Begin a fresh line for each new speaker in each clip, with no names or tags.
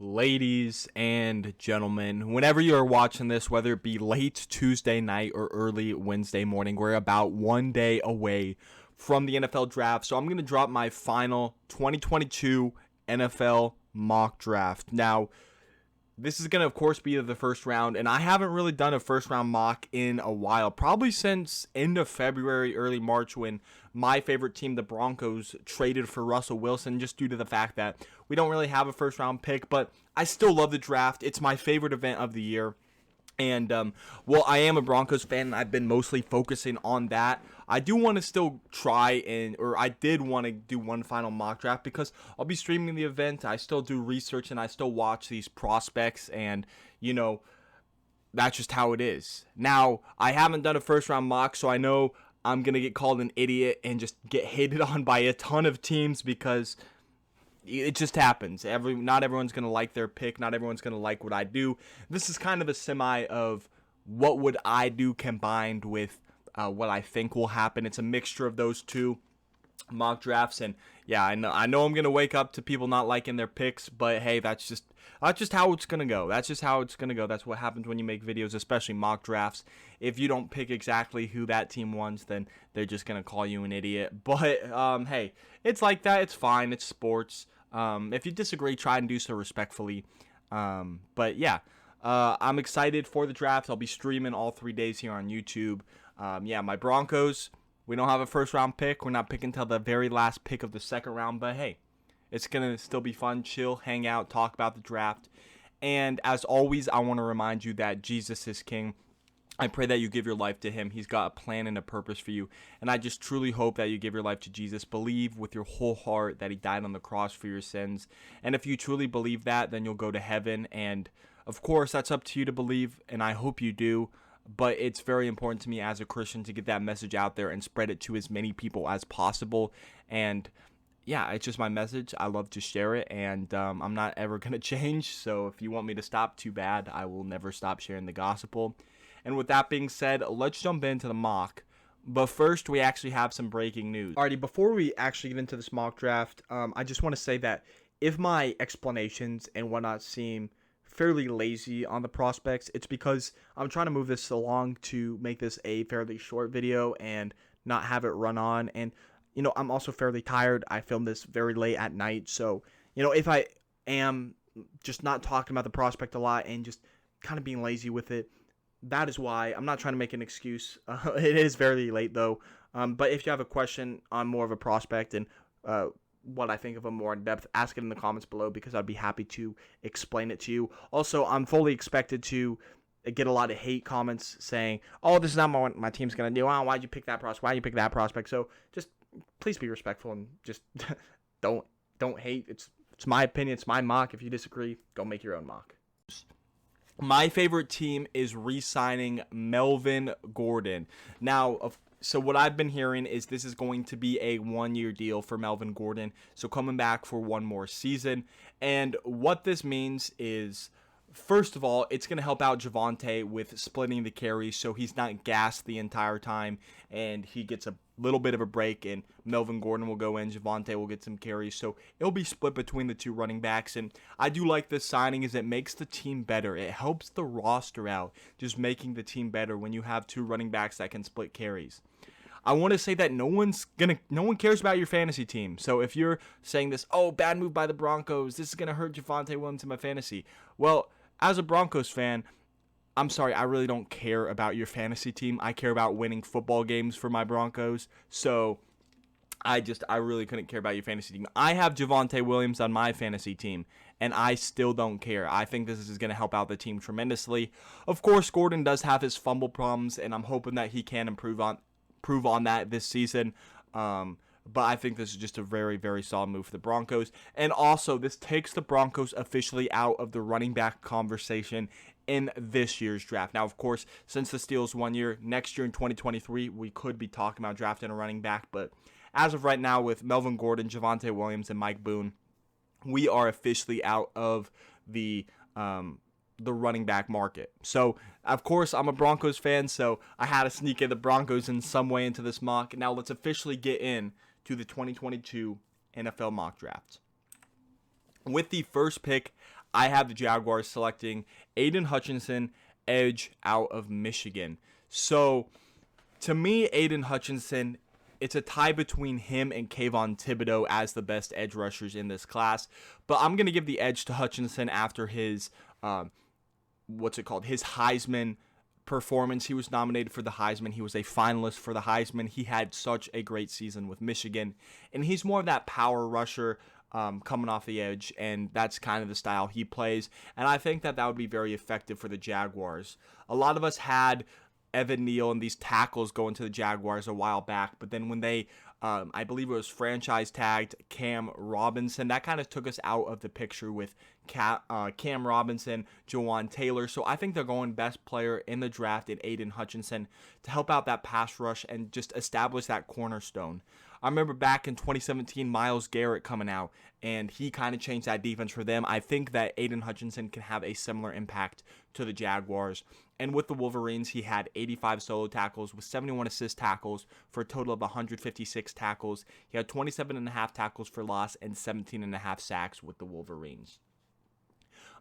Ladies and gentlemen, whenever you are watching this, whether it be late Tuesday night or early Wednesday morning, we're about 1 day away from the NFL draft. So I'm going to drop my final 2022 NFL mock draft. Now, this is going to, of course, be the first round, and I haven't really done a first-round mock in a while, probably since end of February, early March, when my favorite team, the Broncos, traded for Russell Wilson, just due to the fact that we don't really have a first-round pick, but I still love the draft. It's my favorite event of the year. And, I am a Broncos fan, and I've been mostly focusing on that. I do want to still I did want to do one final mock draft because I'll be streaming the event. I still do research, and I still watch these prospects, and, that's just how it is. Now, I haven't done a first-round mock, so I know I'm going to get called an idiot and just get hated on by a ton of teams because it just happens. Not everyone's going to like their pick. Not everyone's going to like what I do. This is kind of a semi of what would I do combined with what I think will happen. It's a mixture of those two mock drafts. And yeah, I know I'm going to wake up to people not liking their picks, but hey, that's just how it's going to go. That's just how it's going to go. That's what happens when you make videos, especially mock drafts. If you don't pick exactly who that team wants, then they're just going to call you an idiot. But hey, it's like that. It's fine. It's sports. If you disagree, try and do so respectfully. But yeah, I'm excited for the draft. I'll be streaming all 3 days here on YouTube. My Broncos, we don't have a first round pick. We're not picking until the very last pick of the second round, but hey, it's going to still be fun, chill, hang out, talk about the draft. And as always, I want to remind you that Jesus is king. I pray that you give your life to him. He's got a plan and a purpose for you. And I just truly hope that you give your life to Jesus. Believe with your whole heart that he died on the cross for your sins. And if you truly believe that, then you'll go to heaven. And of course, that's up to you to believe, and I hope you do. But it's very important to me as a Christian to get that message out there and spread it to as many people as possible. And yeah, it's just my message. I love to share it, and I'm not ever going to change. So if you want me to stop, too bad. I will never stop sharing the gospel. And with that being said, let's jump into the mock. But first, we actually have some breaking news. Alrighty, before we actually get into this mock draft, I just want to say that if my explanations and whatnot seem fairly lazy on the prospects, it's because I'm trying to move this along to make this a fairly short video and not have it run on. And, I'm also fairly tired. I filmed this very late at night. So, if I am just not talking about the prospect a lot and just kind of being lazy with it, that is why. I'm not trying to make an excuse. It is very late, though. But if you have a question on more of a prospect and what I think of him more in depth, ask it in the comments below because I'd be happy to explain it to you. Also, I'm fully expected to get a lot of hate comments saying, oh, this is not what my team's going to do. Oh, why'd you pick that prospect? Why'd you pick that prospect? So just please be respectful and just don't hate. It's my opinion. It's my mock. If you disagree, go make your own mock. My favorite team is re-signing Melvin Gordon. Now, so what I've been hearing is this is going to be a 1-year deal for Melvin Gordon. So coming back for one more season. And what this means is, first of all, it's going to help out Devonte with splitting the carries so he's not gassed the entire time and he gets a little bit of a break and Melvin Gordon will go in, Devonte will get some carries. So it'll be split between the two running backs. And I do like this signing as it makes the team better. It helps the roster out, just making the team better when you have two running backs that can split carries. I want to say that no one cares about your fantasy team. So if you're saying this, oh, bad move by the Broncos, this is going to hurt Devonte Williams in my fantasy. Well, as a Broncos fan, I'm sorry, I really don't care about your fantasy team. I care about winning football games for my Broncos. So I really couldn't care about your fantasy team. I have Devonte Williams on my fantasy team, and I still don't care. I think this is going to help out the team tremendously. Of course, Gordon does have his fumble problems, and I'm hoping that he can improve on that this season. But I think this is just a very, very solid move for the Broncos. And also, this takes the Broncos officially out of the running back conversation in this year's draft. Now, of course, since the Steelers 1 year, next year in 2023, we could be talking about drafting a running back. But as of right now, with Melvin Gordon, Devonte Williams, and Mike Boone, we are officially out of the running back market. So, of course, I'm a Broncos fan, so I had to sneak in the Broncos in some way into this mock. Now, let's officially get in to the 2022 NFL mock draft. With the first pick, I have the Jaguars selecting Aidan Hutchinson, edge out of Michigan. So, to me, Aidan Hutchinson, it's a tie between him and Kayvon Thibodeaux as the best edge rushers in this class. But I'm going to give the edge to Hutchinson after his, his Heisman performance. He was nominated for the Heisman. He was a finalist for the Heisman. He had such a great season with Michigan. And he's more of that power rusher coming off the edge, and that's kind of the style he plays. And I think that would be very effective for the Jaguars. A lot of us had Evan Neal and these tackles going to the Jaguars a while back, but then when they, I believe it was franchise tagged Cam Robinson, that kind of took us out of the picture with Cam Robinson, Jawan Taylor. So I think they're going best player in the draft in Aidan Hutchinson to help out that pass rush and just establish that cornerstone. I remember back in 2017, Myles Garrett coming out, and he kind of changed that defense for them. I think that Aidan Hutchinson can have a similar impact to the Jaguars. And with the Wolverines, he had 85 solo tackles with 71 assist tackles for a total of 156 tackles. He had 27.5 tackles for loss and 17.5 sacks with the Wolverines.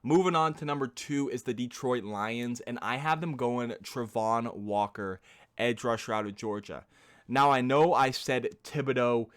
Moving on to number 2 is the Detroit Lions, and I have them going Travon Walker, edge rusher out of Georgia. Now, I know I said Thibodeaux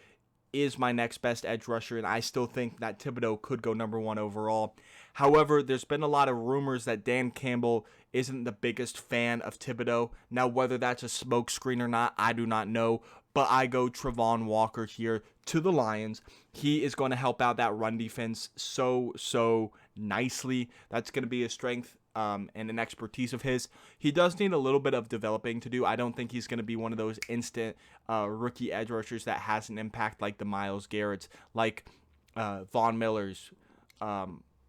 is my next best edge rusher, and I still think that Thibodeaux could go number 1 overall. However, there's been a lot of rumors that Dan Campbell isn't the biggest fan of Thibodeaux. Now, whether that's a smokescreen or not, I do not know. But I go Travon Walker here to the Lions. He is going to help out that run defense so nicely. That's going to be a strength and an expertise of his. He does need a little bit of developing to do. I don't think he's going to be one of those instant rookie edge rushers that has an impact like the Myles Garrett's, like Von Miller's.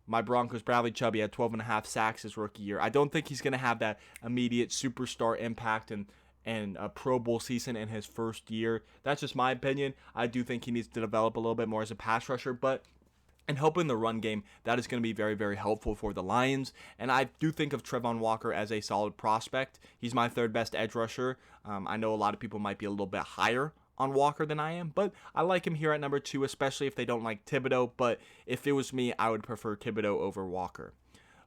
My Broncos, Bradley Chubb, had 12.5 sacks his rookie year. I don't think he's going to have that immediate superstar impact and a Pro Bowl season in his first year. That's just my opinion. I do think he needs to develop a little bit more as a pass rusher, but in helping the run game, that is going to be very, very helpful for the Lions. And I do think of Travon Walker as a solid prospect. He's my 3rd best edge rusher. I know a lot of people might be a little bit higher on Walker than I am, but I like him here at number 2, especially if they don't like Thibodeaux. But if it was me, I would prefer Thibodeaux over Walker.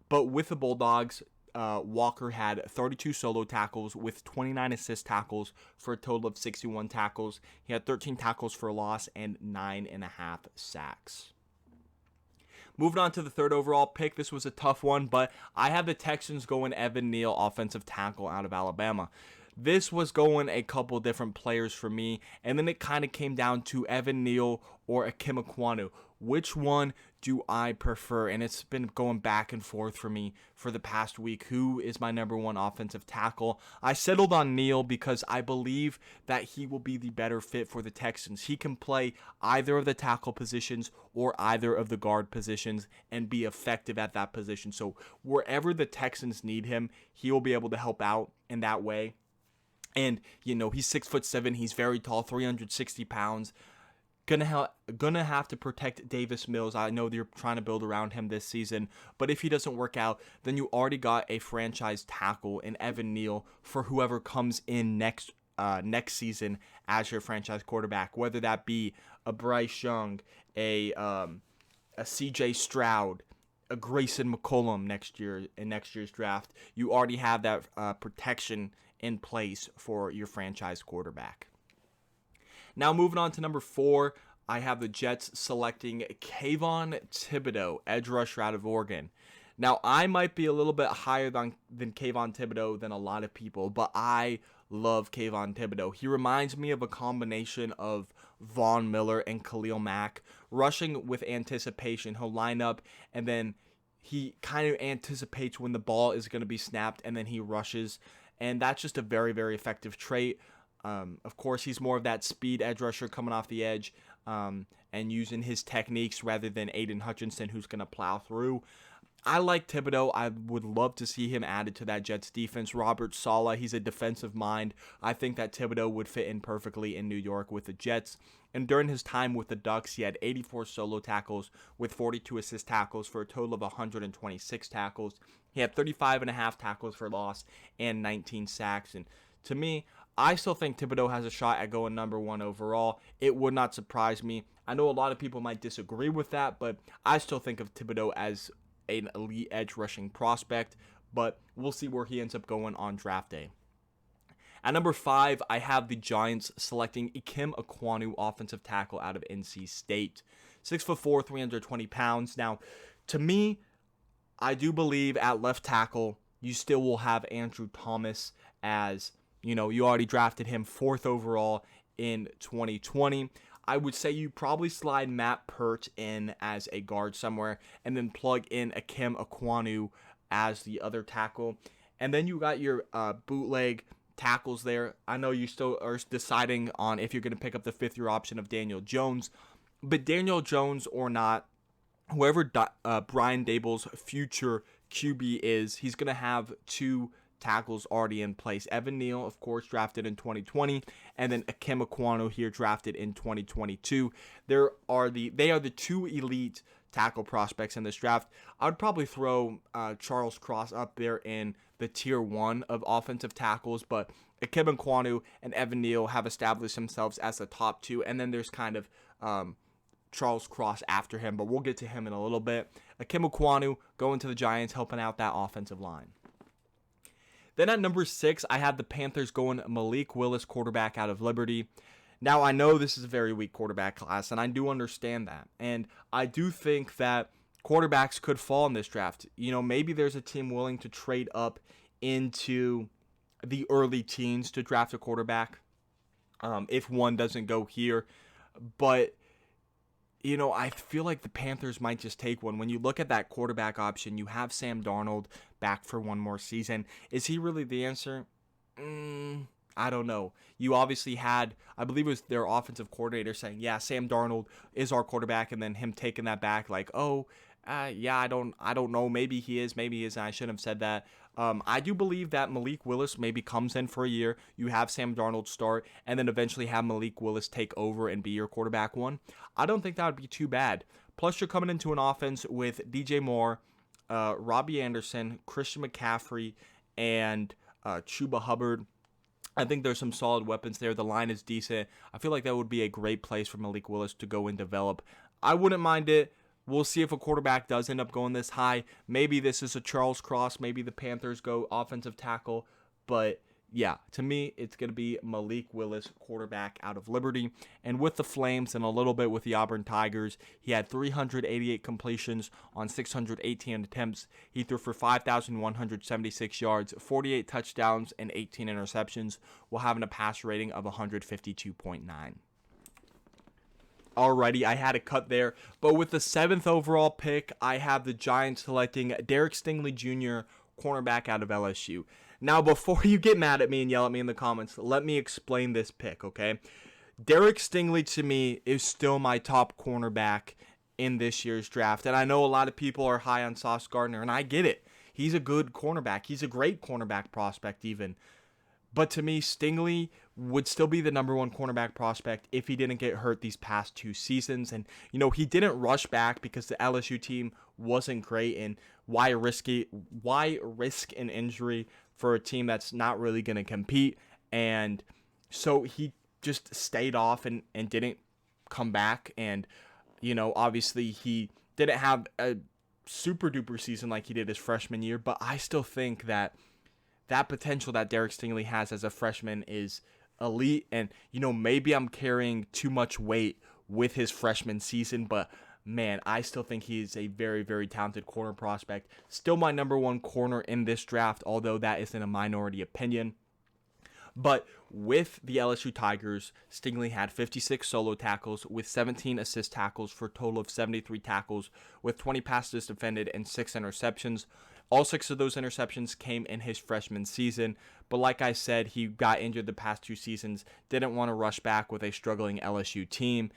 But with the Bulldogs, Walker had 32 solo tackles with 29 assist tackles for a total of 61 tackles. He had 13 tackles for loss and 9.5 sacks. Moving on to the 3rd overall pick, this was a tough one, but I have the Texans going Evan Neal, offensive tackle out of Alabama. This was going a couple different players for me, and then it kind of came down to Evan Neal or Ikem Ekwonu. Which one do I prefer? And it's been going back and forth for me for the past week. Who is my number 1 offensive tackle? I settled on Neal because I believe that he will be the better fit for the Texans. He can play either of the tackle positions or either of the guard positions and be effective at that position. So wherever the Texans need him, he will be able to help out in that way. And, he's 6'7", he's very tall, 360 pounds. Gonna have to protect Davis Mills. I know they're trying to build around him this season, but if he doesn't work out, then you already got a franchise tackle in Evan Neal for whoever comes in next season as your franchise quarterback, whether that be a Bryce Young, a CJ Stroud, a Grayson McCollum next year in next year's draft. You already have that protection in place for your franchise quarterback. Now moving on to number 4, I have the Jets selecting Kayvon Thibodeaux, edge rusher out of Oregon. Now, I might be a little bit higher than Kayvon Thibodeaux than a lot of people, but I love Kayvon Thibodeaux. He reminds me of a combination of Von Miller and Khalil Mack, rushing with anticipation. He'll line up, and then he kind of anticipates when the ball is going to be snapped, and then he rushes. And that's just a very, very effective trait. Of course, he's more of that speed edge rusher coming off the edge and using his techniques rather than Aidan Hutchinson, who's going to plow through. I like Thibodeaux. I would love to see him added to that Jets defense. Robert Saleh, he's a defensive mind. I think that Thibodeaux would fit in perfectly in New York with the Jets. And during his time with the Ducks, he had 84 solo tackles with 42 assist tackles for a total of 126 tackles. He had 35.5 tackles for loss and 19 sacks. And to me, I still think Thibodeaux has a shot at going number 1 overall. It would not surprise me. I know a lot of people might disagree with that, but I still think of Thibodeaux as an elite edge rushing prospect, but we'll see where he ends up going on draft day. At number 5, I have the Giants selecting Ikem Ekwonu, offensive tackle out of NC State. 6'4", 320 pounds. Now, to me, I do believe at left tackle, you still will have Andrew Thomas as, you already drafted him 4th overall in 2020. I would say you probably slide Matt Pert in as a guard somewhere and then plug in Ikem Ekwonu as the other tackle. And then you got your bootleg tackles there. I know you still are deciding on if you're going to pick up the 5th-year option of Daniel Jones, but Daniel Jones or not, whoever Brian Daboll's future QB is, he's going to have 2 tackles already in place. Neal, of course, drafted in 2020, and then Ikem Ekwonu here drafted in 2022. They are the 2 elite tackle prospects in this draft. I would probably throw Charles Cross up there in the tier 1 of offensive tackles, but Ikem Ekwonu and Neal have established themselves as the top 2, and then there's kind of Charles Cross after him, but we'll get to him in a little bit. Ikem Ekwonu going to the Giants, helping out that offensive line. Then at number 6, I have the Panthers going Malik Willis, quarterback out of Liberty. Now, I know this is a very weak quarterback class, and I do understand that. And I do think that quarterbacks could fall in this draft. Maybe there's a team willing to trade up into the early teens to draft a quarterback if one doesn't go here. But, I feel like the Panthers might just take one. When you look at that quarterback option, you have Sam Darnold back for one more season. Is he really the answer? I don't know. You obviously had, I believe it was their offensive coordinator saying, yeah, Sam Darnold is our quarterback, and then him taking that back like, yeah, I don't know. Maybe he is, maybe he isn't. I shouldn't have said that. I do believe that Malik Willis maybe comes in for a year. You have Sam Darnold start, and then eventually have Malik Willis take over and be your quarterback one. I don't think that would be too bad. Plus, you're coming into an offense with DJ Moore, Robbie Anderson, Christian McCaffrey, and Chuba Hubbard. I think there's some solid weapons there. The line is decent. I feel like that would be a great place for Malik Willis to go and develop. I wouldn't mind it. We'll see if a quarterback does end up going this high. Maybe this is a Charles Cross. Maybe the Panthers go offensive tackle. But yeah, to me, it's going to be Malik Willis, quarterback out of Liberty. And with the Flames and a little bit with the Auburn Tigers, he had 388 completions on 618 attempts. He threw for 5,176 yards, 48 touchdowns, and 18 interceptions, while having a passer rating of 152.9. Alrighty, I had a cut there. But with the 7th overall pick, I have the Giants selecting Derek Stingley Jr., cornerback out of LSU. Now, before you get mad at me and yell at me in the comments, let me explain this pick, okay? Derek Stingley, to me, is still my top cornerback in this year's draft. And I know a lot of people are high on Sauce Gardner, and I get it. He's a good cornerback. He's a great cornerback prospect even. But to me, Stingley would still be the number 1 cornerback prospect if he didn't get hurt these past 2 seasons. And, he didn't rush back because the LSU team wasn't great. And why risk an injury for a team that's not really going to compete? And so he just stayed off and didn't come back. And, obviously he didn't have a super duper season like he did his freshman year. But I still think that potential that Derek Stingley has as a freshman is elite. And, maybe I'm carrying too much weight with his freshman season, but man, I still think he's a very, very talented corner prospect. Still my number 1 corner in this draft, although that isn't a minority opinion. But with the LSU Tigers, Stingley had 56 solo tackles with 17 assist tackles for a total of 73 tackles with 20 passes defended and 6 interceptions. All 6 of those interceptions came in his freshman season, but like I said, he got injured the past 2 seasons, didn't want to rush back with a struggling LSU team.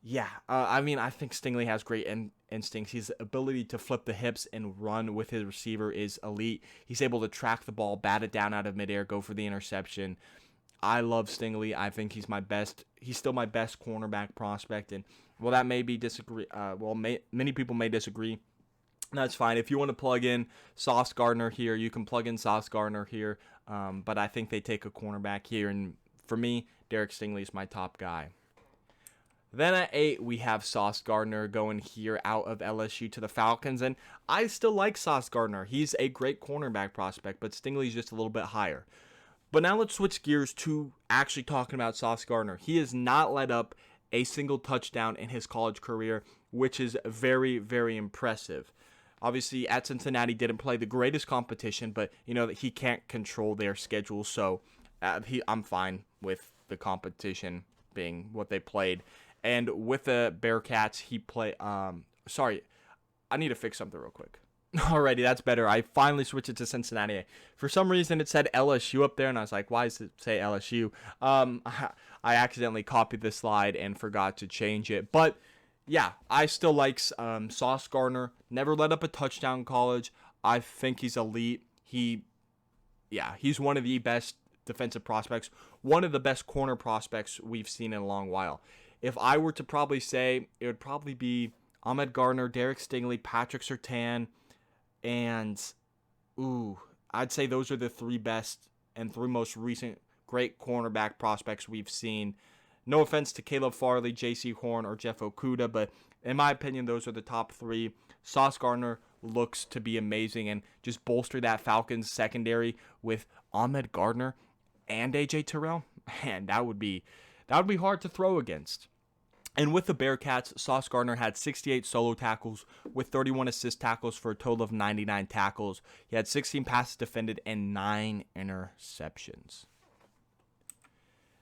Yeah, I think Stingley has great instincts. His ability to flip the hips and run with his receiver is elite. He's able to track the ball, bat it down out of midair, go for the interception. I love Stingley. I think he's still my best cornerback prospect, and that may be many people may disagree. That's fine. If you want to plug in Sauce Gardner here, you can plug in Sauce Gardner here. But I think they take a cornerback here. And for me, Derek Stingley is my top guy. Then at 8, we have Sauce Gardner going here out of LSU to the Falcons. And I still like Sauce Gardner. He's a great cornerback prospect, but Stingley's just a little bit higher. But now let's switch gears to actually talking about Sauce Gardner. He has not let up a single touchdown in his college career, which is very, very impressive. Obviously, at Cincinnati, didn't play the greatest competition, but you know that he can't control their schedule, so I'm fine with the competition being what they played. And with the Bearcats, he played. Sorry, I need to fix something real quick. Alrighty, that's better. I finally switched it to Cincinnati. For some reason, it said LSU up there, and I was like, why does it say LSU? I accidentally copied the slide and forgot to change it. But, yeah, I still like Sauce Gardner. Never let up a touchdown in college. I think he's elite. He's one of the best defensive prospects. One of the best corner prospects we've seen in a long while. If I were to probably say, it would probably be Ahmad Gardner, Derek Stingley, Patrick Surtain, and, I'd say those are the 3 best and 3 most recent great cornerback prospects we've seen. No offense to Caleb Farley, J.C. Horn, or Jeff Okudah, but in my opinion, those are the top 3. Sauce Gardner looks to be amazing and just bolster that Falcons secondary with Ahmad Gardner and A.J. Terrell. Man, that would be hard to throw against. And with the Bearcats, Sauce Gardner had 68 solo tackles with 31 assist tackles for a total of 99 tackles. He had 16 passes defended and 9 interceptions.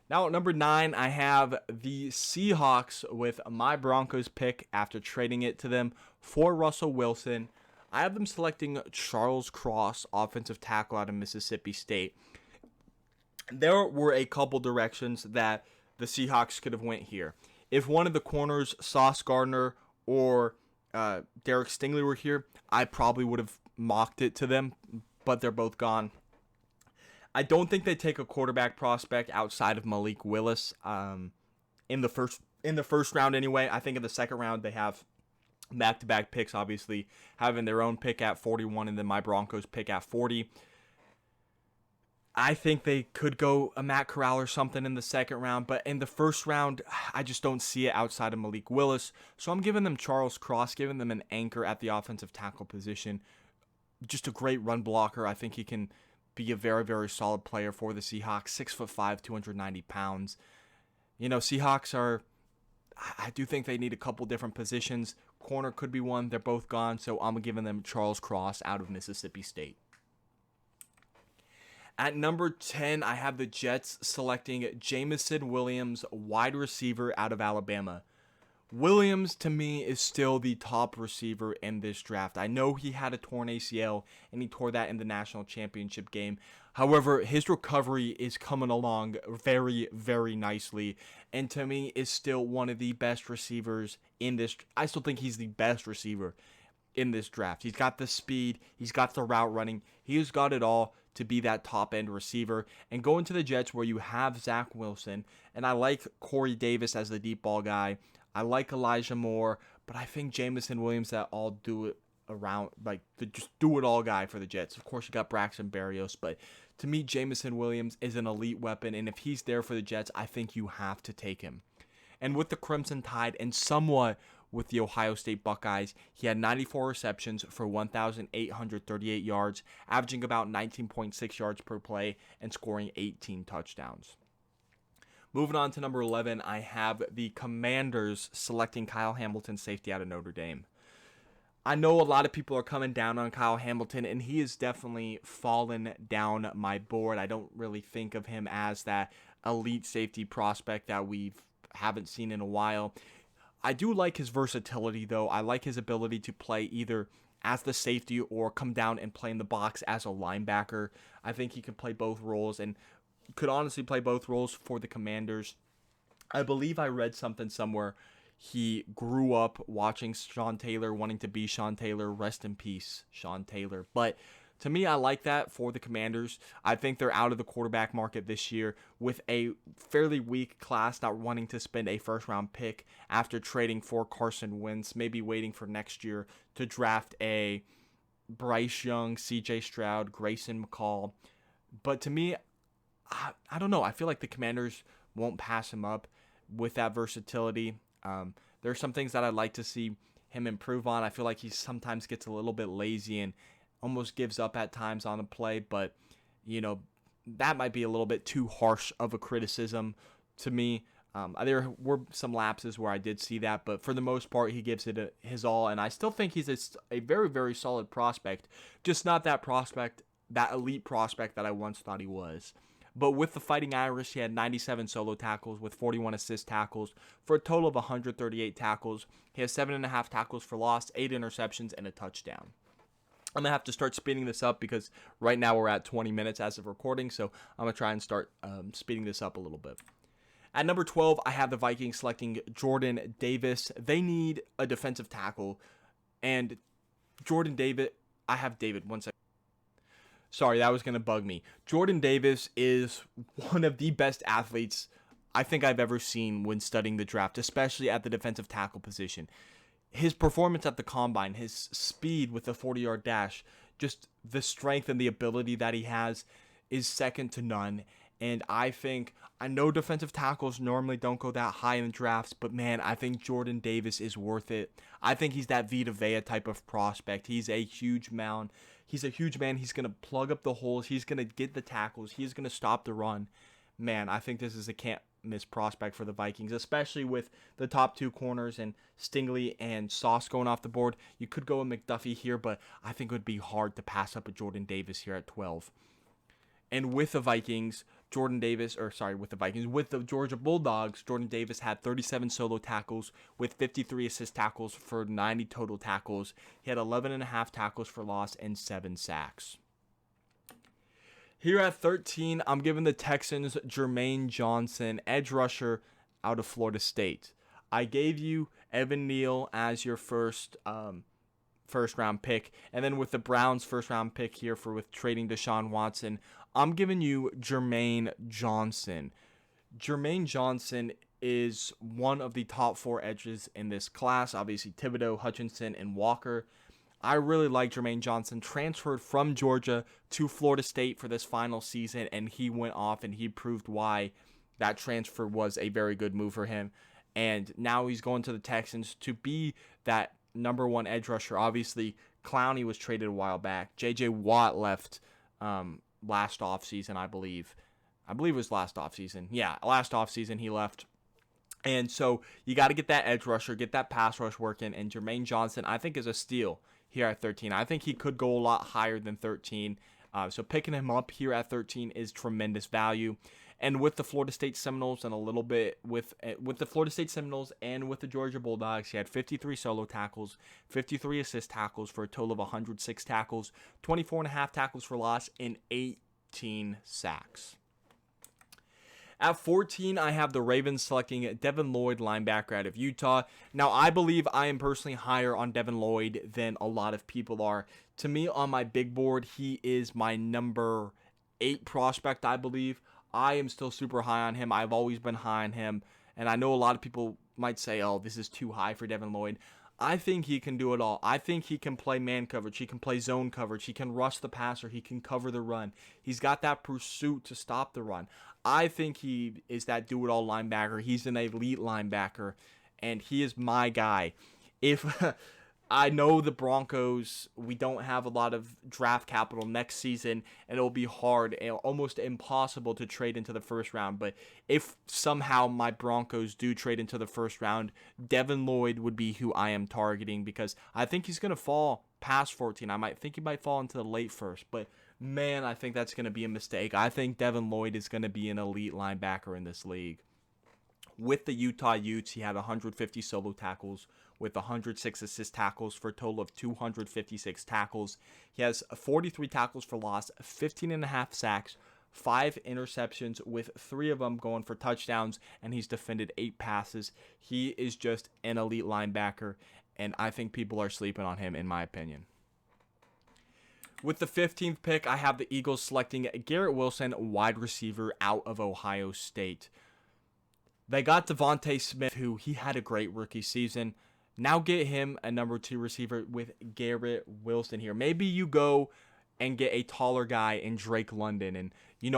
Now at number 9, I have the Seahawks with my Broncos pick after trading it to them for Russell Wilson. I have them selecting Charles Cross, offensive tackle out of Mississippi State. There were a couple directions that the Seahawks could have went here. If one of the corners, Sauce Gardner or Derek Stingley were here, I probably would have mocked it to them, but they're both gone. I don't think they take a quarterback prospect outside of Malik Willis in the first round anyway. I think in the second round they have back-to-back picks, obviously, having their own pick at 41 and then my Broncos pick at 40. I think they could go a Matt Corral or something in the second round, but in the first round, I just don't see it outside of Malik Willis. So I'm giving them Charles Cross, giving them an anchor at the offensive tackle position. Just a great run blocker. I think he can be a very, very solid player for the Seahawks. 6'5", 290 pounds. You know, Seahawks I do think they need a couple different positions. Corner could be one. They're both gone, so I'm giving them Charles Cross out of Mississippi State. At number 10, I have the Jets selecting Jameson Williams, wide receiver out of Alabama. Williams, to me, is still the top receiver in this draft. I know he had a torn ACL, and he tore that in the national championship game. However, his recovery is coming along very, very nicely, and to me, is still one of the best receivers in this. I still think he's the best receiver in this draft. He's got the speed, he's got the route running, he's got it all to be that top-end receiver. And going to the Jets where you have Zach Wilson, and I like Corey Davis as the deep ball guy. I like Elijah Moore, but I think Jameson Williams that all do it around, like the just do it all guy for the Jets. Of course, you got Braxton Berrios, but to me, Jameson Williams is an elite weapon, and if he's there for the Jets, I think you have to take him. And with the Crimson Tide and somewhat with the Ohio State Buckeyes, he had 94 receptions for 1,838 yards, averaging about 19.6 yards per play and scoring 18 touchdowns. Moving on to number 11, I have the Commanders selecting Kyle Hamilton, safety out of Notre Dame. I know a lot of people are coming down on Kyle Hamilton, and he has definitely fallen down my board. I don't really think of him as that elite safety prospect that we haven't seen in a while. I do like his versatility, though. I like his ability to play either as the safety or come down and play in the box as a linebacker. I think he can play both roles and could honestly play both roles for the Commanders. I believe I read something somewhere. He grew up watching Sean Taylor, wanting to be Sean Taylor. Rest in peace, Sean Taylor. But to me, I like that for the Commanders. I think they're out of the quarterback market this year with a fairly weak class, not wanting to spend a first-round pick after trading for Carson Wentz, maybe waiting for next year to draft a Bryce Young, C.J. Stroud, Grayson McCall. But to me, I don't know. I feel like the Commanders won't pass him up with that versatility. There's some things that I'd like to see him improve on. I feel like he sometimes gets a little bit lazy and almost gives up at times on the play, but, that might be a little bit too harsh of a criticism to me. There were some lapses where I did see that, but for the most part, he gives it his all, and I still think he's a very, very solid prospect, just not that elite prospect that I once thought he was. But with the Fighting Irish, he had 97 solo tackles with 41 assist tackles for a total of 138 tackles. He has 7.5 tackles for loss, 8 interceptions, and a touchdown. I'm going to have to start speeding this up because right now we're at 20 minutes as of recording, so I'm going to try and start speeding this up a little bit. At number 12, I have the Vikings selecting Jordan Davis. They need a defensive tackle, and I have David, one second. Sorry, that was going to bug me. Jordan Davis is one of the best athletes I think I've ever seen when studying the draft, especially at the defensive tackle position. His performance at the combine, his speed with the 40-yard dash, just the strength and the ability that he has is second to none. And I know defensive tackles normally don't go that high in the drafts, but man, I think Jordan Davis is worth it. I think he's that Vita Vea type of prospect. He's a huge man. He's going to plug up the holes. He's going to get the tackles. He's going to stop the run. Man, I think this is a can't-miss prospect for the Vikings, especially with the top two corners and Stingley and Sauce going off the board. You could go with McDuffie here, but I think it would be hard to pass up a Jordan Davis here at 12. And with the Georgia Bulldogs, Jordan Davis had 37 solo tackles with 53 assist tackles for 90 total tackles. He had 11.5 tackles for loss and 7 sacks. Here at 13, I'm giving the Texans Jermaine Johnson, edge rusher out of Florida State. I gave you Evan Neal as your first round pick, and then with the Browns' first round pick here with trading Deshaun Watson, I'm giving you Jermaine Johnson. Jermaine Johnson is one of the top 4 edges in this class. Obviously, Thibodeaux, Hutchinson, and Walker. I really like Jermaine Johnson. Transferred from Georgia to Florida State for this final season, and he went off and he proved why that transfer was a very good move for him. And now he's going to the Texans to be that number 1 edge rusher. Obviously, Clowney was traded a while back. J.J. Watt left last offseason, I believe. I believe it was last offseason. Yeah, last offseason he left. And so you got to get that edge rusher, get that pass rush working. And Jermaine Johnson, I think, is a steal here at 13. I think he could go a lot higher than 13. So picking him up here at 13 is tremendous value. And with the Florida State Seminoles and a little bit with the Florida State Seminoles and with the Georgia Bulldogs, he had 53 solo tackles, 53 assist tackles for a total of 106 tackles, 24.5 tackles for loss, and 18 sacks. At 14, I have the Ravens selecting Devin Lloyd, linebacker out of Utah. Now, I believe I am personally higher on Devin Lloyd than a lot of people are. To me, on my big board, he is my number 8 prospect, I believe. I am still super high on him. I've always been high on him. And I know a lot of people might say, oh, this is too high for Devin Lloyd. I think he can do it all. I think he can play man coverage. He can play zone coverage. He can rush the passer. He can cover the run. He's got that pursuit to stop the run. I think he is that do-it-all linebacker. He's an elite linebacker, and he is my guy. If I know the Broncos, we don't have a lot of draft capital next season, and it'll be hard and almost impossible to trade into the first round. But if somehow my Broncos do trade into the first round, Devin Lloyd would be who I am targeting because I think he's going to fall past 14. I might think he might fall into the late first, but man, I think that's going to be a mistake. I think Devin Lloyd is going to be an elite linebacker in this league. With the Utah Utes, he had 150 solo tackles with 106 assist tackles for a total of 256 tackles. He has 43 tackles for loss, 15.5 sacks, 5 interceptions, with 3 of them going for touchdowns, and he's defended 8 passes. He is just an elite linebacker, and I think people are sleeping on him, in my opinion. With the 15th pick, I have the Eagles selecting Garrett Wilson, wide receiver out of Ohio State. They got Devonte Smith, who he had a great rookie season. Now get him a number 2 receiver with Garrett Wilson here. Maybe you go and get a taller guy in Drake London. And,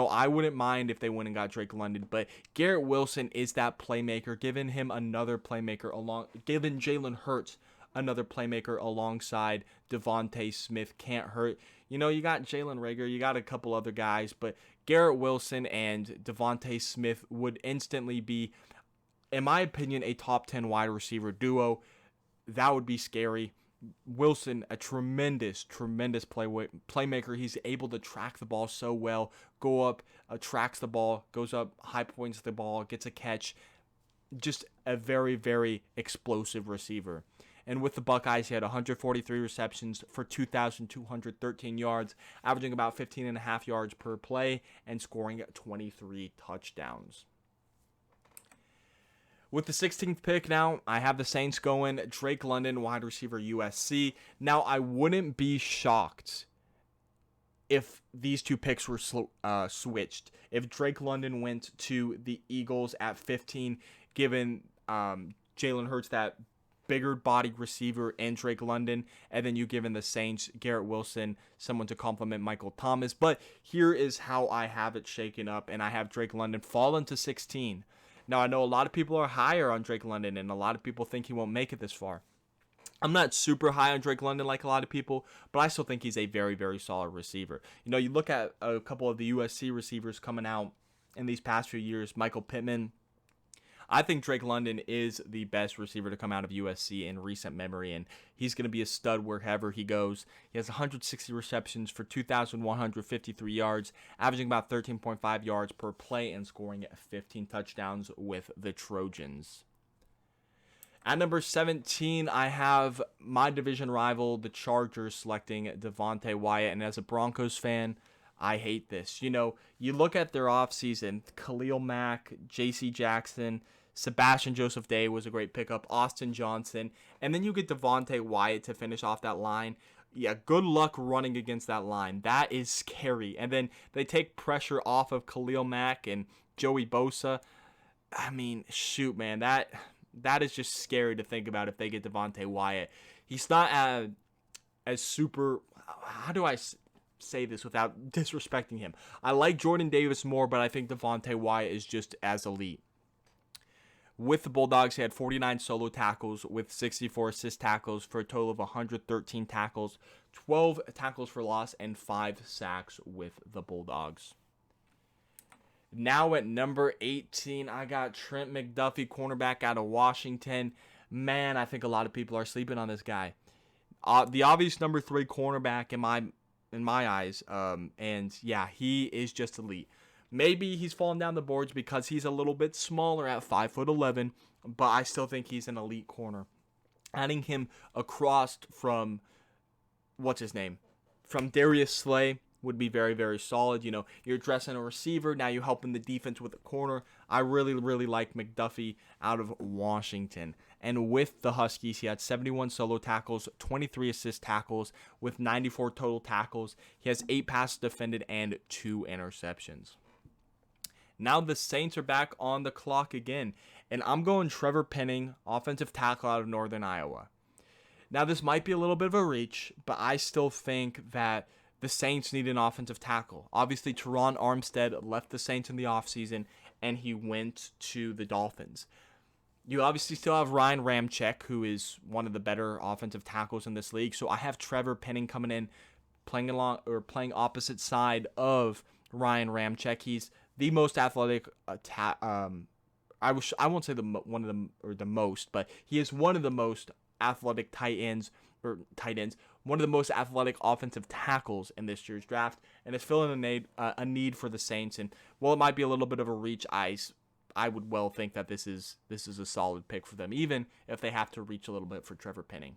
I wouldn't mind if they went and got Drake London, but Garrett Wilson is that playmaker. Giving him another playmaker giving Jalen Hurts another playmaker alongside Devonte Smith can't hurt. You got Jalen Reagor, you got a couple other guys, but Garrett Wilson and Devonte Smith would instantly be, in my opinion, a top 10 wide receiver duo. That would be scary. Wilson, a tremendous playmaker. He's able to track the ball so well, go up, tracks the ball, goes up, high points the ball, gets a catch. Just a very, very explosive receiver. And with the Buckeyes, he had 143 receptions for 2,213 yards, averaging about 15.5 yards per play and scoring 23 touchdowns. With the 16th pick now, I have the Saints going Drake London, wide receiver, USC. Now, I wouldn't be shocked if these two picks were switched. If Drake London went to the Eagles at 15, given Jalen Hurts that bigger body receiver and Drake London, and then you given the Saints Garrett Wilson, someone to complement Michael Thomas. But here is how I have it shaken up, and I have Drake London fallen to 16. Now, I know a lot of people are higher on Drake London, and a lot of people think he won't make it this far. I'm not super high on Drake London like a lot of people, but I still think he's a very, very solid receiver. You look at a couple of the USC receivers coming out in these past few years, Michael Pittman. I think Drake London is the best receiver to come out of USC in recent memory, and he's going to be a stud wherever he goes. He has 160 receptions for 2,153 yards, averaging about 13.5 yards per play and scoring 15 touchdowns with the Trojans. At number 17, I have my division rival, the Chargers, selecting Devonte Wyatt, and as a Broncos fan, I hate this. You look at their offseason, Khalil Mack, J.C. Jackson, Sebastian Joseph Day was a great pickup, Austin Johnson, and then you get Devonte Wyatt to finish off that line. Yeah, good luck running against that line. That is scary. And then they take pressure off of Khalil Mack and Joey Bosa. I mean, shoot, man, that is just scary to think about if they get Devonte Wyatt. He's not as super, how do I say this without disrespecting him? I like Jordan Davis more, but I think Devonte Wyatt is just as elite. With the Bulldogs, he had 49 solo tackles with 64 assist tackles for a total of 113 tackles, 12 tackles for loss, and 5 sacks with the Bulldogs. Now at number 18, I got Trent McDuffie, cornerback out of Washington. Man, I think a lot of people are sleeping on this guy. The obvious number 3 cornerback in my eyes, and yeah, he is just elite. Maybe he's fallen down the boards because he's a little bit smaller at 5'11", but I still think he's an elite corner. Adding him across from, from Darius Slay would be very, very solid. You're addressing a receiver, now you're helping the defense with a corner. I really, really like McDuffie out of Washington. And with the Huskies, he had 71 solo tackles, 23 assist tackles with 94 total tackles. He has 8 passes defended and 2 interceptions. Now the Saints are back on the clock again, and I'm going Trevor Penning, offensive tackle out of Northern Iowa. Now this might be a little bit of a reach, but I still think that the Saints need an offensive tackle. Obviously, Teron Armstead left the Saints in the offseason, and he went to the Dolphins. You obviously still have Ryan Ramczyk, who is one of the better offensive tackles in this league. So I have Trevor Penning coming in, playing opposite side of Ryan Ramczyk. He's the most athletic I won't say the most, but he is one of the most athletic tight ends, one of the most athletic offensive tackles in this year's draft, and is filling a need for the Saints. And while it might be a little bit of a reach, I would well think that this is a solid pick for them, even if they have to reach a little bit for Trevor Penning.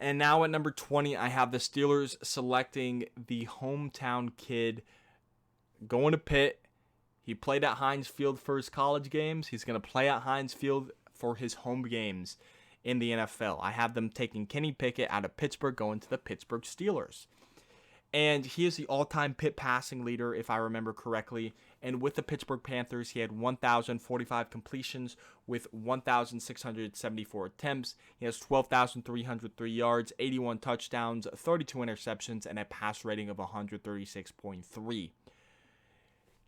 And now at number 20, I have the Steelers selecting the hometown kid going to Pitt. He played at Heinz Field for his college games. He's going to play at Heinz Field for his home games in the NFL. I have them taking Kenny Pickett out of Pittsburgh, going to the Pittsburgh Steelers. And he is the all-time Pitt passing leader, if I remember correctly. And with the Pittsburgh Panthers, he had 1,045 completions with 1,674 attempts. He has 12,303 yards, 81 touchdowns, 32 interceptions, and a pass rating of 136.3.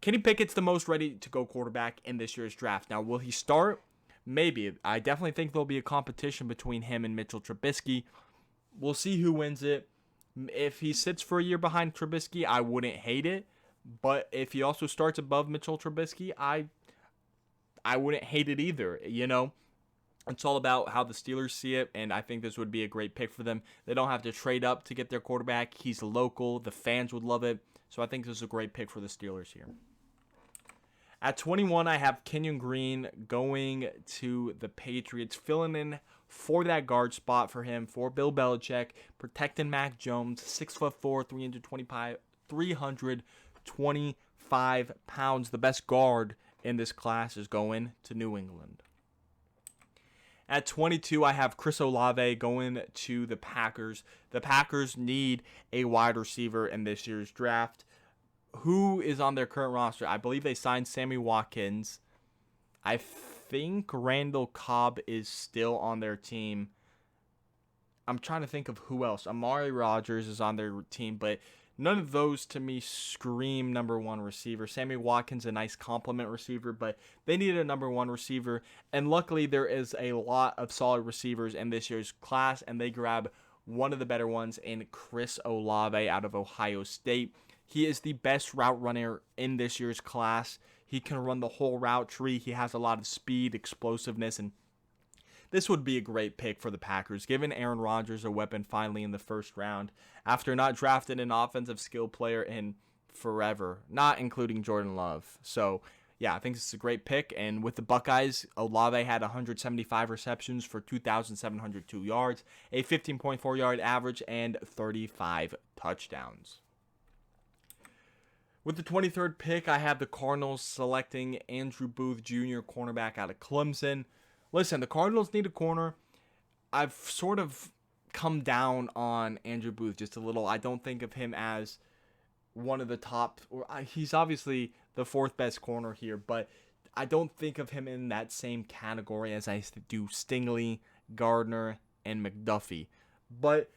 Kenny Pickett's the most ready-to-go quarterback in this year's draft. Now, will he start? Maybe. I definitely think there'll be a competition between him and Mitchell Trubisky. We'll see who wins it. If he sits for a year behind Trubisky, I wouldn't hate it. But if he also starts above Mitchell Trubisky, I wouldn't hate it either. You know, it's all about how the Steelers see it, and I think this would be a great pick for them. They don't have to trade up to get their quarterback. He's local. The fans would love it. So I think this is a great pick for the Steelers here. At 21, I have Kenyon Green going to the Patriots, filling in for that guard spot for him, for Bill Belichick, protecting Mac Jones, 6'4", 325 pounds. The best guard in this class is going to New England. At 22, I have Chris Olave going to the Packers. The Packers need a wide receiver in this year's draft. Who is on their current roster? I believe they signed Sammy Watkins. I think Randall Cobb is still on their team. I'm trying to think of who else. Amari Rodgers is on their team, but none of those to me scream number one receiver. Sammy Watkins, a nice compliment receiver, but they needed a number one receiver. And luckily, there is a lot of solid receivers in this year's class, and they grab one of the better ones in Chris Olave out of Ohio State. He is the best route runner in this year's class. He can run the whole route tree. He has a lot of speed, explosiveness, and this would be a great pick for the Packers, giving Aaron Rodgers a weapon finally in the first round after not drafting an offensive skill player in forever, not including Jordan Love. So, yeah, I think this is a great pick. And with the Buckeyes, Olave had 175 receptions for 2,702 yards, a 15.4 yard average, and 35 touchdowns. With the 23rd pick, I have the Cardinals selecting Andrew Booth Jr., cornerback out of Clemson. Listen, the Cardinals need a corner. I've sort of come down on Andrew Booth just a little. I don't think of him as one of the top. He's obviously the fourth best corner here, but I don't think of him in that same category as I do Stingley, Gardner, and McDuffie. But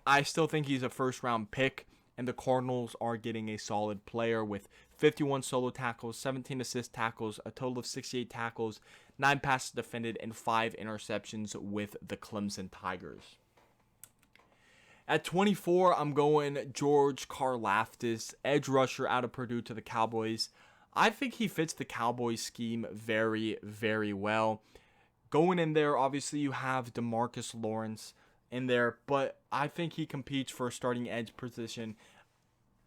I still think he's a first-round pick. And the Cardinals are getting a solid player with 51 solo tackles, 17 assist tackles, a total of 68 tackles, 9 passes defended, and 5 interceptions with the Clemson Tigers. At 24, I'm going George Karlaftis, edge rusher out of Purdue to the Cowboys. I think he fits the Cowboys scheme very, very well. Going in there, obviously, you have DeMarcus Lawrence in there, but I think he competes for a starting edge position.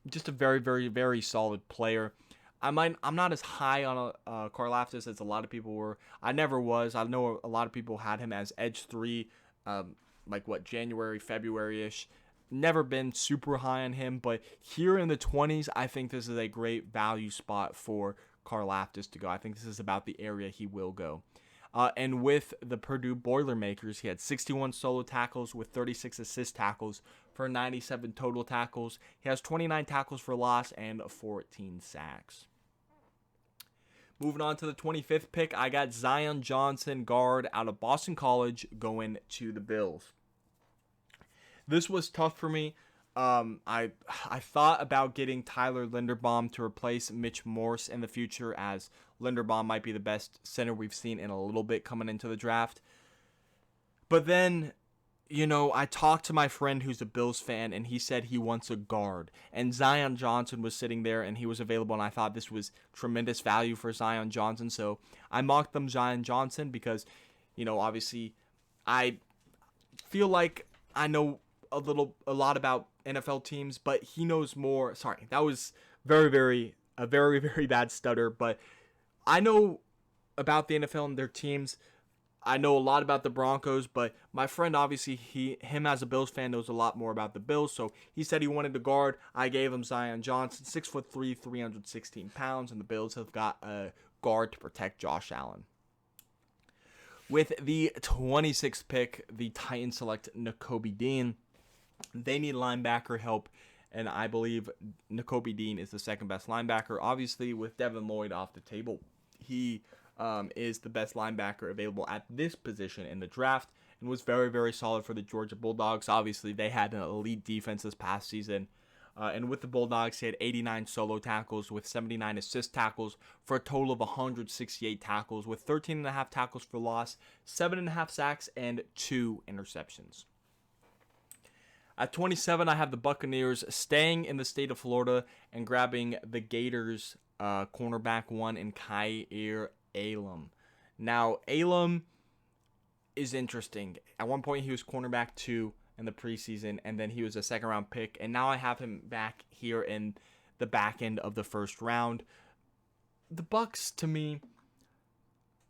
Just a very, very, very solid player. I'm not as high on Karlaftis as a lot of people were. I never was. I know a lot of people had him as edge 3, January, February-ish. Never been super high on him, but here in the 20s, I think this is a great value spot for Karlaftis to go. I think this is about the area he will go. And with the Purdue Boilermakers, he had 61 solo tackles with 36 assist tackles for 97 total tackles. He has 29 tackles for loss and 14 sacks. Moving on to the 25th pick, I got Zion Johnson, guard out of Boston College, going to the Bills. This was tough for me. I thought about getting Tyler Linderbaum to replace Mitch Morse in the future, as Linderbaum might be the best center we've seen in a little bit coming into the draft. But then, I talked to my friend who's a Bills fan, and he said he wants a guard. And Zion Johnson was sitting there, and he was available, and I thought this was tremendous value for Zion Johnson. So I mocked them Zion Johnson because, obviously I feel like I know a lot about NFL teams, but he knows more. Sorry, that was a very, very bad stutter, but I know about the NFL and their teams. I know a lot about the Broncos, but my friend, obviously, him as a Bills fan knows a lot more about the Bills, so he said he wanted to guard. I gave him Zion Johnson, 6'3", 316 pounds, and the Bills have got a guard to protect Josh Allen. With the 26th pick, the Titans select Nakobe Dean. They need linebacker help and I believe Nakobe Dean is the second best linebacker. Obviously, with Devin Lloyd off the table, he is the best linebacker available at this position in the draft, and was very, very solid for the Georgia Bulldogs. Obviously, they had an elite defense this past season. And with the Bulldogs, he had 89 solo tackles with 79 assist tackles for a total of 168 tackles with 13.5 tackles for loss, 7.5 sacks, and 2 interceptions. At 27, I have the Buccaneers staying in the state of Florida and grabbing the Gators cornerback 1 in Kaiir Elam. Now, Elam is interesting. At one point, he was cornerback 2 in the preseason, and then he was a second-round pick, and now I have him back here in the back end of the first round. The Bucs, to me,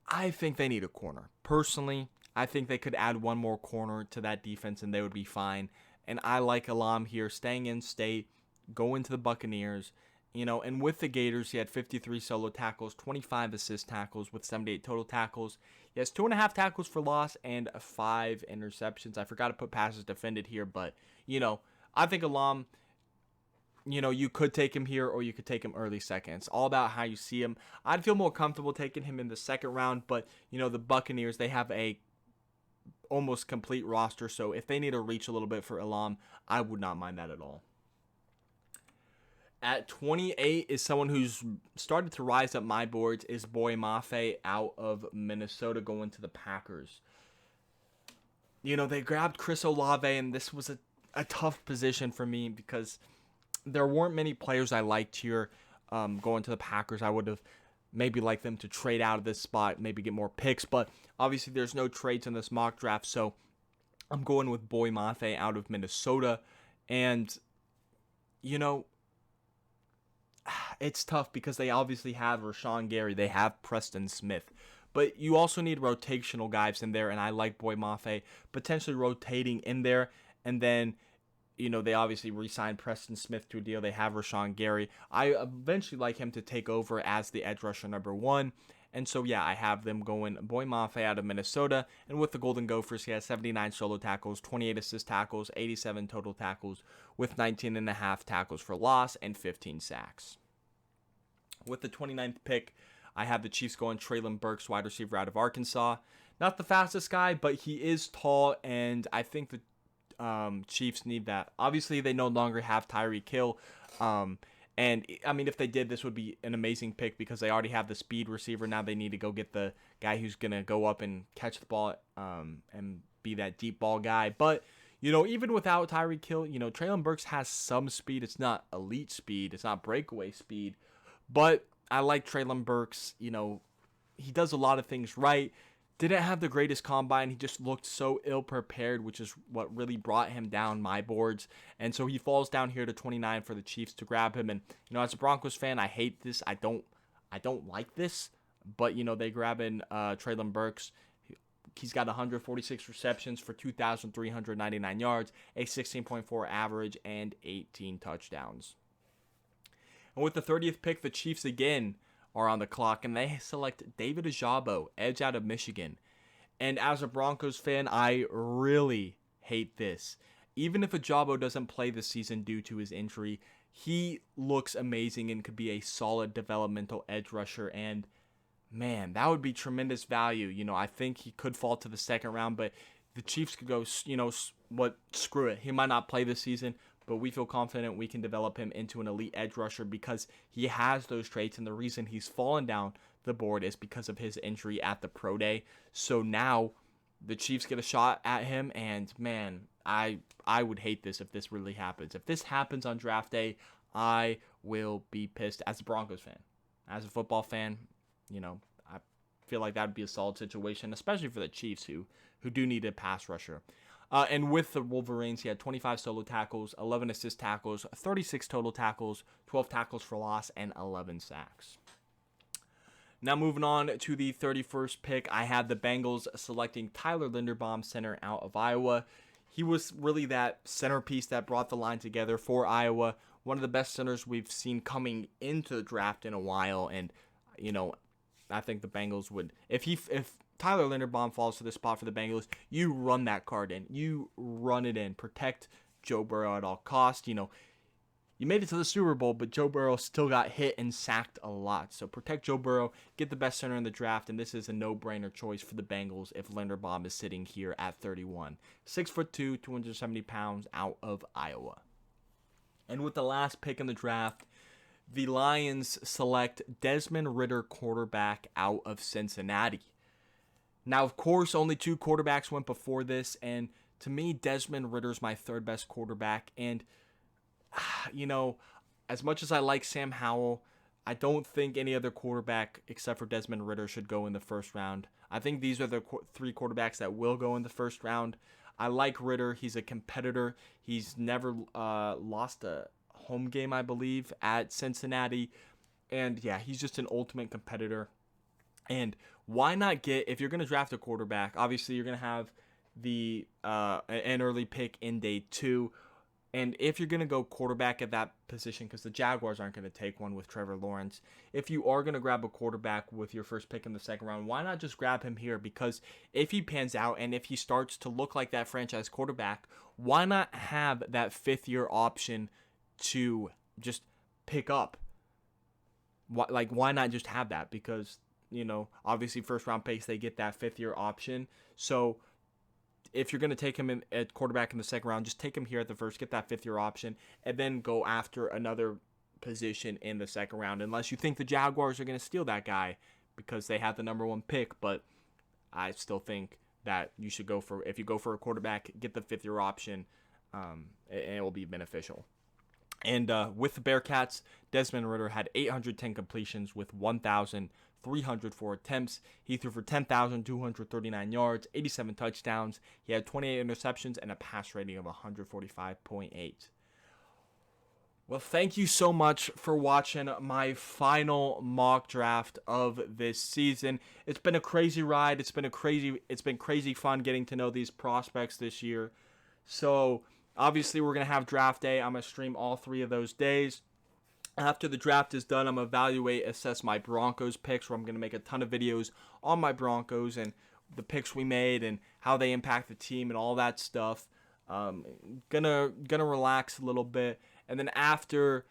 I think they need a corner. Personally, I think they could add one more corner to that defense, and they would be fine. And I like Elam here, staying in state, going to the Buccaneers. And with the Gators, he had 53 solo tackles, 25 assist tackles with 78 total tackles. He has 2.5 tackles for loss and 5 interceptions. I forgot to put passes defended here, but, I think Elam, you could take him here or you could take him early second. It's all about how you see him. I'd feel more comfortable taking him in the second round, but, the Buccaneers, they have a almost complete roster, so if they need to reach a little bit for Elam, I would not mind that at all. At 28 is someone who's started to rise up my boards, is Boy Mafe out of Minnesota going to the Packers. They grabbed Chris Olave, and this was a tough position for me because there weren't many players I liked here going to the Packers. I would have maybe liked them to trade out of this spot, maybe get more picks, but obviously there's no trades in this mock draft, so I'm going with Boy Mafe out of Minnesota, and, it's tough because they obviously have Rashawn Gary, they have Preston Smith, but you also need rotational guys in there, and I like Boy Mafe potentially rotating in there, and then, they obviously re-signed Preston Smith to a deal. They have Rashawn Gary. I eventually like him to take over as the edge rusher number 1, and so, yeah, I have them going Boy Mafe out of Minnesota, and with the Golden Gophers, he has 79 solo tackles, 28 assist tackles, 87 total tackles, with 19.5 tackles for loss and 15 sacks. With the 29th pick, I have the Chiefs going Treylon Burks, wide receiver out of Arkansas. Not the fastest guy, but he is tall, and I think the Chiefs need that. Obviously, they no longer have Tyreek Hill, and I mean, if they did, this would be an amazing pick because they already have the speed receiver. Now they need to go get the guy who's gonna go up and catch the ball and be that deep ball guy. But even without Tyreek Hill, Treylon Burks has some speed. It's not elite speed. It's not breakaway speed. But I like Treylon Burks. He does a lot of things right. Didn't have the greatest combine. He just looked so ill-prepared, which is what really brought him down my boards. And so he falls down here to 29 for the Chiefs to grab him. And, as a Broncos fan, I hate this. I don't like this. But, they grab in Treylon Burks. He's got 146 receptions for 2,399 yards, a 16.4 average, and 18 touchdowns. And with the 30th pick, the Chiefs again are on the clock, and they select David Ojabo, edge out of Michigan. And as a Broncos fan, I really hate this. Even if Ojabo doesn't play this season due to his injury, he looks amazing and could be a solid developmental edge rusher. And, man, that would be tremendous value. I think he could fall to the second round, but the Chiefs could go, screw it. He might not play this season, but we feel confident we can develop him into an elite edge rusher because he has those traits, and the reason he's fallen down the board is because of his injury at the pro day. So now the Chiefs get a shot at him, and man, I would hate this if this really happens. If this happens on draft day, I will be pissed as a Broncos fan. As a football fan, I feel like that would be a solid situation, especially for the Chiefs who do need a pass rusher. And with the Wolverines, he had 25 solo tackles, 11 assist tackles, 36 total tackles, 12 tackles for loss, and 11 sacks. Now moving on to the 31st pick, I had the Bengals selecting Tyler Linderbaum, center out of Iowa. He was really that centerpiece that brought the line together for Iowa. One of the best centers we've seen coming into the draft in a while, and I think the Bengals would, if Tyler Linderbaum falls to the spot for the Bengals, you run that card in. You run it in. Protect Joe Burrow at all costs. you made it to the Super Bowl, but Joe Burrow still got hit and sacked a lot. So protect Joe Burrow, get the best center in the draft, and this is a no-brainer choice for the Bengals if Linderbaum is sitting here at 31. 6'2", 270 pounds, out of Iowa. And with the last pick in the draft, the Lions select Desmond Ridder, quarterback, out of Cincinnati. Now, of course, only 2 quarterbacks went before this, and to me, Desmond Ridder's my third best quarterback, and as much as I like Sam Howell, I don't think any other quarterback except for Desmond Ridder should go in the first round. I think these are the 3 quarterbacks that will go in the first round. I like Ridder. He's a competitor. He's never lost a home game, I believe, at Cincinnati. And, yeah, he's just an ultimate competitor. And why not if you're going to draft a quarterback, obviously you're going to have an early pick in day 2. And if you're going to go quarterback at that position, because the Jaguars aren't going to take one with Trevor Lawrence, if you are going to grab a quarterback with your first pick in the second round, why not just grab him here? Because if he pans out and if he starts to look like that franchise quarterback, why not have that 5th-year option to just pick up? Why not just have that? Because, obviously first-round picks, they get that 5th-year option. So if you're going to take him at quarterback in the second round, just take him here at the first, get that 5th-year option, and then go after another position in the second round, unless you think the Jaguars are going to steal that guy because they have the number 1 pick. But I still think that you should if you go for a quarterback, get the 5th-year option, and it will be beneficial. And with the Bearcats, Desmond Ridder had 810 completions with 1,304 attempts. He threw for 10,239 yards, 87 touchdowns. He had 28 interceptions and a pass rating of 145.8. Well, thank you so much for watching my final mock draft of this season. It's been a crazy ride. It's been crazy fun getting to know these prospects this year. So obviously, we're going to have draft day. I'm going to stream all 3 of those days. After the draft is done, I'm going to assess my Broncos picks, where I'm going to make a ton of videos on my Broncos and the picks we made and how they impact the team and all that stuff. Gonna relax a little bit. And then after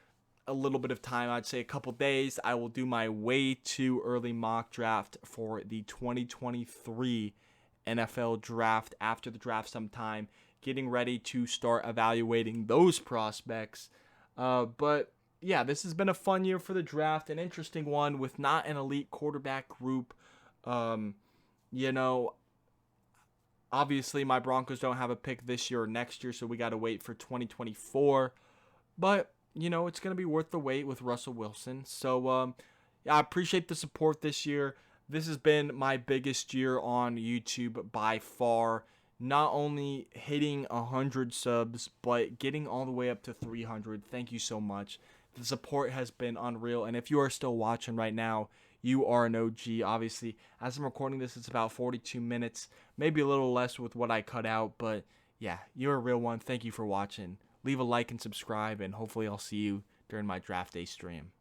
a little bit of time, I'd say a couple days, I will do my way too early mock draft for the 2023 NFL draft after the draft sometime. Getting ready to start evaluating those prospects. But yeah, this has been a fun year for the draft, an interesting one with not an elite quarterback group. Obviously my Broncos don't have a pick this year or next year, so we got to wait for 2024. But, it's going to be worth the wait with Russell Wilson. So, I appreciate the support this year. This has been my biggest year on YouTube by far. Not only hitting 100 subs, but getting all the way up to 300. Thank you so much. The support has been unreal. And if you are still watching right now, you are an OG. Obviously, as I'm recording this, it's about 42 minutes. Maybe a little less with what I cut out. But yeah, you're a real one. Thank you for watching. Leave a like and subscribe. And hopefully I'll see you during my draft day stream.